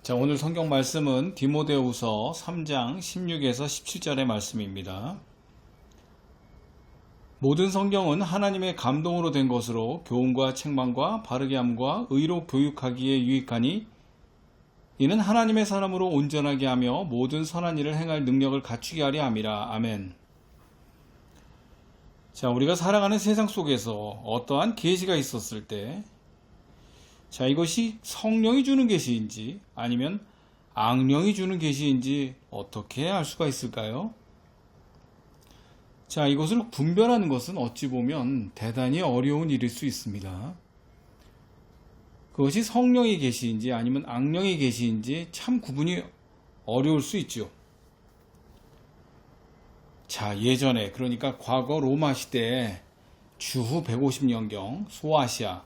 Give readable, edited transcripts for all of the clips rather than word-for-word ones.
자, 오늘 성경 말씀은 디모데후서 3장 16에서 17절의 말씀입니다. 모든 성경은 하나님의 감동으로 된 것으로 교훈과 책망과 바르게 함과 의로 교육하기에 유익하니 이는 하나님의 사람으로 온전하게 하며 모든 선한 일을 행할 능력을 갖추게 하려 함이라. 아멘. 자, 우리가 살아가는 세상 속에서 어떠한 계시가 있었을 때 자, 이것이 성령이 주는 계시인지 아니면 악령이 주는 계시인지 어떻게 알 수가 있을까요? 자, 이것을 분별하는 것은 어찌 보면 대단히 어려운 일일 수 있습니다. 그것이 성령의 계시인지 아니면 악령의 계시인지 참 구분이 어려울 수 있죠. 자, 예전에 그러니까 과거 로마 시대에 주후 150년경 소아시아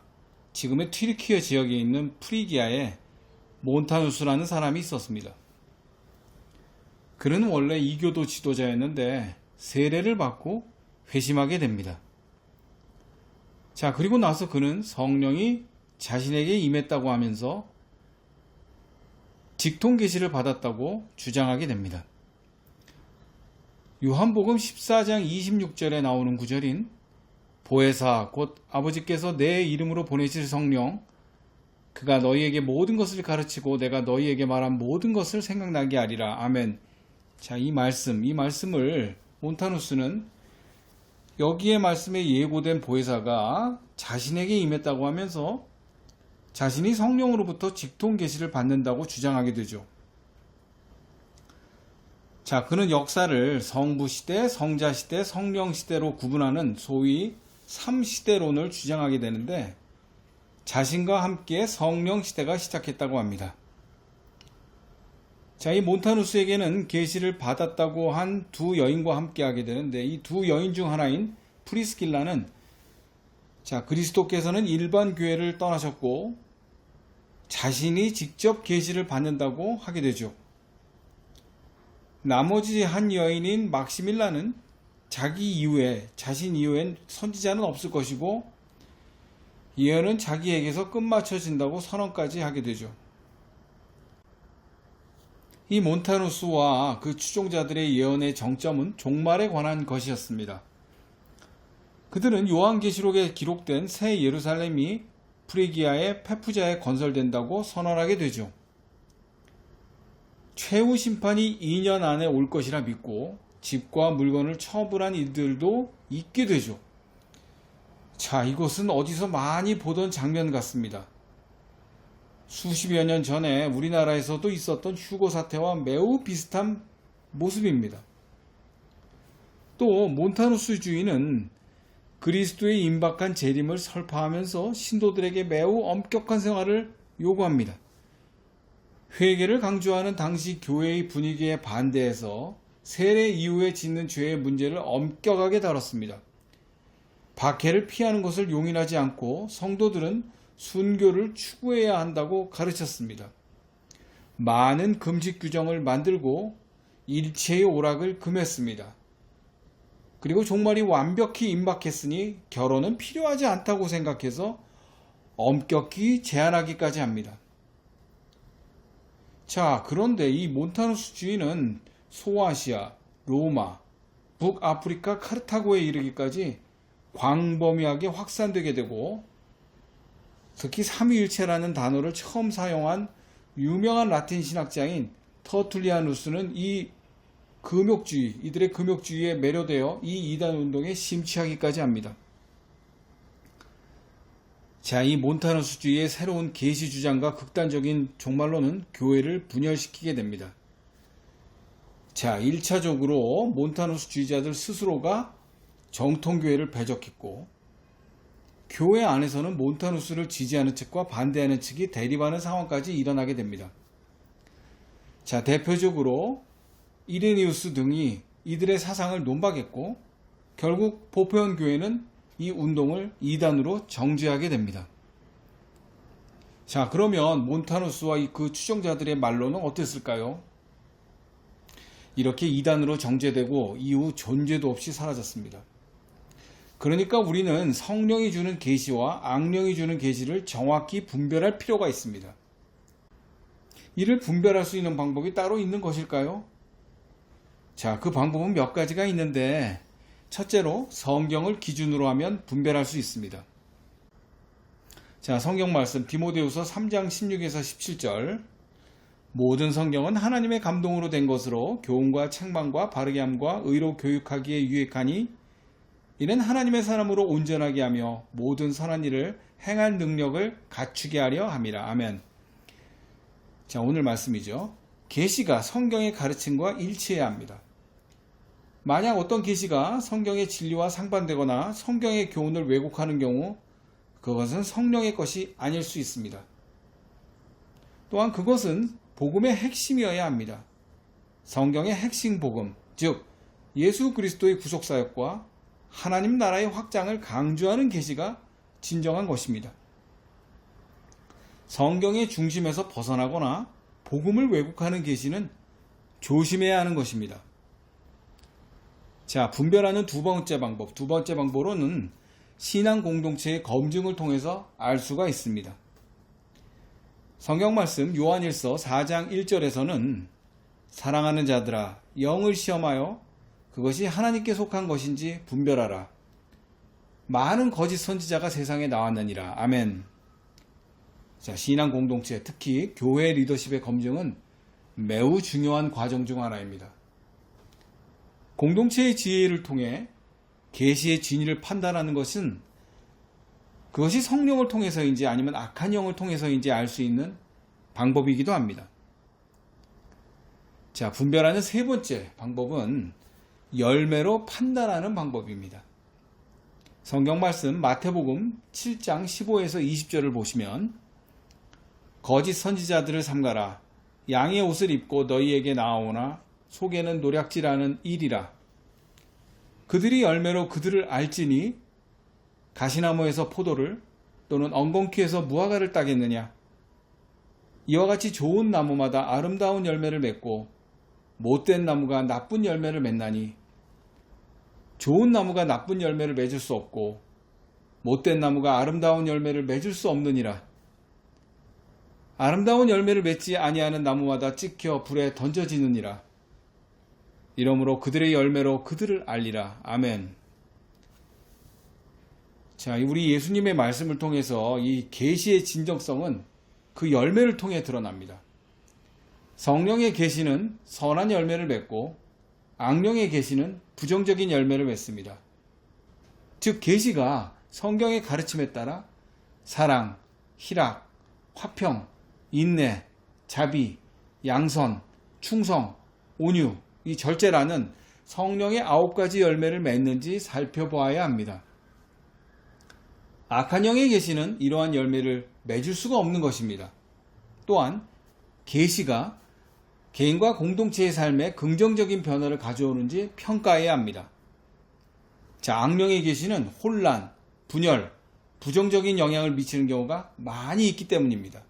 지금의 튀르키예 지역에 있는 프리기아에 몬타누스라는 사람이 있었습니다. 그는 원래 이교도 지도자였는데 세례를 받고 회심하게 됩니다. 자, 그리고 나서 그는 성령이 자신에게 임했다고 하면서 직통 계시를 받았다고 주장하게 됩니다. 요한복음 14장 26절에 나오는 구절인 보혜사 곧 아버지께서 내 이름으로 보내실 성령 그가 너희에게 모든 것을 가르치고 내가 너희에게 말한 모든 것을 생각나게 하리라. 아멘. 자, 이 말씀을 몬타누스는 여기에 말씀에 예고된 보혜사가 자신에게 임했다고 하면서 자신이 성령으로부터 직통 계시를 받는다고 주장하게 되죠. 자, 그는 역사를 성부 시대, 성자 시대, 성령 시대로 구분하는 소위 3시대론을 주장하게 되는데 자신과 함께 성령 시대가 시작했다고 합니다. 자, 이 몬타누스에게는 계시를 받았다고 한 두 여인과 함께 하게 되는데 이 두 여인 중 하나인 프리스킬라는 자, 그리스도께서는 일반 교회를 떠나셨고 자신이 직접 계시를 받는다고 하게 되죠. 나머지 한 여인인 막시밀라는 자신 이후엔 선지자는 없을 것이고 예언은 자기에게서 끝마쳐진다고 선언까지 하게 되죠. 이 몬타누스와 그 추종자들의 예언의 정점은 종말에 관한 것이었습니다. 그들은 요한계시록에 기록된 새 예루살렘이 프리기아의 페푸자에 건설된다고 선언하게 되죠. 최후 심판이 2년 안에 올 것이라 믿고 집과 물건을 처분한 이들도 있게 되죠. 자, 이것은 어디서 많이 보던 장면 같습니다. 수십여 년 전에 우리나라에서도 있었던 휴고 사태와 매우 비슷한 모습입니다. 또 몬타누스 주인은 그리스도의 임박한 재림을 설파하면서 신도들에게 매우 엄격한 생활을 요구합니다. 회개를 강조하는 당시 교회의 분위기에 반대해서 세례 이후에 짓는 죄의 문제를 엄격하게 다뤘습니다. 박해를 피하는 것을 용인하지 않고 성도들은 순교를 추구해야 한다고 가르쳤습니다. 많은 금식 규정을 만들고 일체의 오락을 금했습니다. 그리고 종말이 완벽히 임박했으니 결혼은 필요하지 않다고 생각해서 엄격히 제한하기까지 합니다. 자, 그런데 이 몬타누스 주인은 소아시아, 로마, 북아프리카 카르타고에 이르기까지 광범위하게 확산되게 되고 특히 삼위일체라는 단어를 처음 사용한 유명한 라틴 신학자인 터툴리아누스는 이 금욕주의, 이들의 금욕주의에 매료되어 이 이단 운동에 심취하기까지 합니다. 자, 이 몬타누스주의의 새로운 계시 주장과 극단적인 종말론은 교회를 분열시키게 됩니다. 자, 1차적으로 몬타누스주의자들 스스로가 정통교회를 배적했고 교회 안에서는 몬타누스를 지지하는 측과 반대하는 측이 대립하는 상황까지 일어나게 됩니다. 자, 대표적으로 이레니우스 등이 이들의 사상을 논박했고 결국 보페온 교회는 이 운동을 이단으로 정죄하게 됩니다. 자, 그러면 몬타누스와 그 추종자들의 말로는 어땠을까요? 이렇게 이단으로 정죄되고 이후 존재도 없이 사라졌습니다. 그러니까 우리는 성령이 주는 계시와 악령이 주는 계시를 정확히 분별할 필요가 있습니다. 이를 분별할 수 있는 방법이 따로 있는 것일까요? 자, 그 방법은 몇 가지가 있는데 첫째로 성경을 기준으로 하면 분별할 수 있습니다. 자, 성경 말씀 디모데후서 3장 16에서 17절. 모든 성경은 하나님의 감동으로 된 것으로 교훈과 책망과 바르게 함과 의로 교육하기에 유익하니 이는 하나님의 사람으로 온전하게 하며 모든 선한 일을 행할 능력을 갖추게 하려 함이라. 아멘. 자, 오늘 말씀이죠. 계시가 성경의 가르침과 일치해야 합니다. 만약 어떤 계시가 성경의 진리와 상반되거나 성경의 교훈을 왜곡하는 경우 그것은 성령의 것이 아닐 수 있습니다. 또한 그것은 복음의 핵심이어야 합니다. 성경의 핵심 복음, 즉 예수 그리스도의 구속사역과 하나님 나라의 확장을 강조하는 계시가 진정한 것입니다. 성경의 중심에서 벗어나거나 복음을 왜곡하는 계시는 조심해야 하는 것입니다. 자, 분별하는 두 번째 방법으로는 신앙 공동체의 검증을 통해서 알 수가 있습니다. 성경 말씀 요한일서 4장 1절에서는 사랑하는 자들아 영을 시험하여 그것이 하나님께 속한 것인지 분별하라. 많은 거짓 선지자가 세상에 나왔느니라. 아멘. 자, 신앙 공동체, 특히 교회 리더십의 검증은 매우 중요한 과정 중 하나입니다. 공동체의 지혜를 통해 계시의 진위를 판단하는 것은 그것이 성령을 통해서인지 아니면 악한 영을 통해서인지 알 수 있는 방법이기도 합니다. 자, 분별하는 세 번째 방법은 열매로 판단하는 방법입니다. 성경 말씀 마태복음 7장 15에서 20절을 보시면 거짓 선지자들을 삼가라. 양의 옷을 입고 너희에게 나아오나 속에는 노략질하는 일이라. 그들이 열매로 그들을 알지니 가시나무에서 포도를 또는 엉겅퀴에서 무화과를 따겠느냐. 이와 같이 좋은 나무마다 아름다운 열매를 맺고 못된 나무가 나쁜 열매를 맺나니 좋은 나무가 나쁜 열매를 맺을 수 없고 못된 나무가 아름다운 열매를 맺을 수 없느니라. 아름다운 열매를 맺지 아니하는 나무마다 찍혀 불에 던져지느니라. 이러므로 그들의 열매로 그들을 알리라. 아멘. 자, 우리 예수님의 말씀을 통해서 이 계시의 진정성은 그 열매를 통해 드러납니다. 성령의 계시는 선한 열매를 맺고 악령의 계시는 부정적인 열매를 맺습니다. 즉 계시가 성경의 가르침에 따라 사랑, 희락, 화평, 인내, 자비, 양선, 충성, 온유, 이 절제라는 성령의 9가지 열매를 맺는지 살펴보아야 합니다. 악한 영의 계시는 이러한 열매를 맺을 수가 없는 것입니다. 또한 계시가 개인과 공동체의 삶에 긍정적인 변화를 가져오는지 평가해야 합니다. 자, 악령의 계시는 혼란, 분열, 부정적인 영향을 미치는 경우가 많이 있기 때문입니다.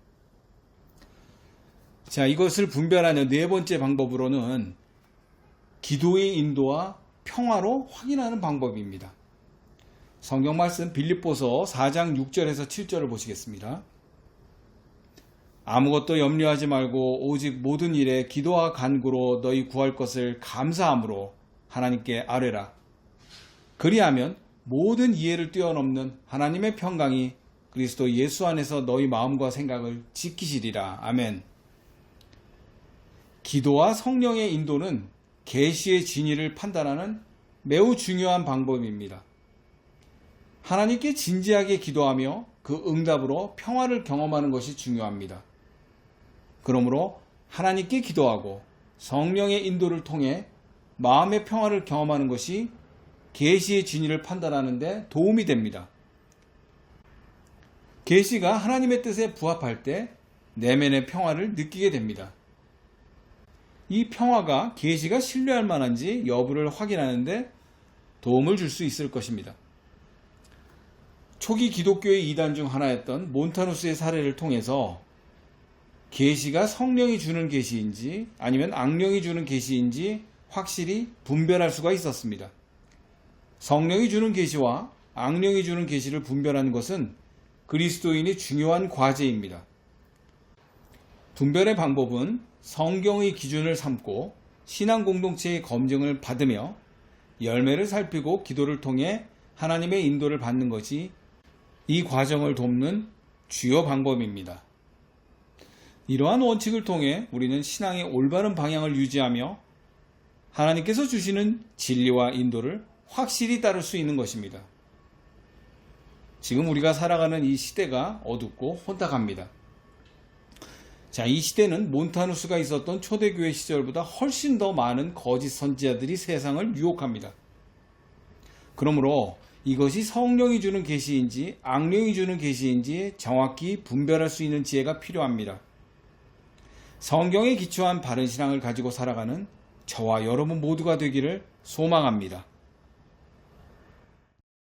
자, 이것을 분별하는 네 번째 방법으로는 기도의 인도와 평화로 확인하는 방법입니다. 성경 말씀 빌립보서 4장 6절에서 7절을 보시겠습니다. 아무것도 염려하지 말고 오직 모든 일에 기도와 간구로 너희 구할 것을 감사함으로 하나님께 아뢰라. 그리하면 모든 이해를 뛰어넘는 하나님의 평강이 그리스도 예수 안에서 너희 마음과 생각을 지키시리라. 아멘. 기도와 성령의 인도는 계시의 진위를 판단하는 매우 중요한 방법입니다. 하나님께 진지하게 기도하며 그 응답으로 평화를 경험하는 것이 중요합니다. 그러므로 하나님께 기도하고 성령의 인도를 통해 마음의 평화를 경험하는 것이 계시의 진위를 판단하는 데 도움이 됩니다. 계시가 하나님의 뜻에 부합할 때 내면의 평화를 느끼게 됩니다. 이 평화가 계시가 신뢰할 만한지 여부를 확인하는 데 도움을 줄 수 있을 것입니다. 초기 기독교의 이단 중 하나였던 몬타누스의 사례를 통해서 계시가 성령이 주는 계시인지 아니면 악령이 주는 계시인지 확실히 분별할 수가 있었습니다. 성령이 주는 계시와 악령이 주는 계시를 분별하는 것은 그리스도인의 중요한 과제입니다. 분별의 방법은 성경의 기준을 삼고 신앙 공동체의 검증을 받으며 열매를 살피고 기도를 통해 하나님의 인도를 받는 것이 이 과정을 돕는 주요 방법입니다. 이러한 원칙을 통해 우리는 신앙의 올바른 방향을 유지하며 하나님께서 주시는 진리와 인도를 확실히 따를 수 있는 것입니다. 지금 우리가 살아가는 이 시대가 어둡고 혼탁합니다. 자, 이 시대는 몬타누스가 있었던 초대교회 시절보다 훨씬 더 많은 거짓 선지자들이 세상을 유혹합니다. 그러므로 이것이 성령이 주는 계시인지 악령이 주는 계시인지 정확히 분별할 수 있는 지혜가 필요합니다. 성경에 기초한 바른 신앙을 가지고 살아가는 저와 여러분 모두가 되기를 소망합니다.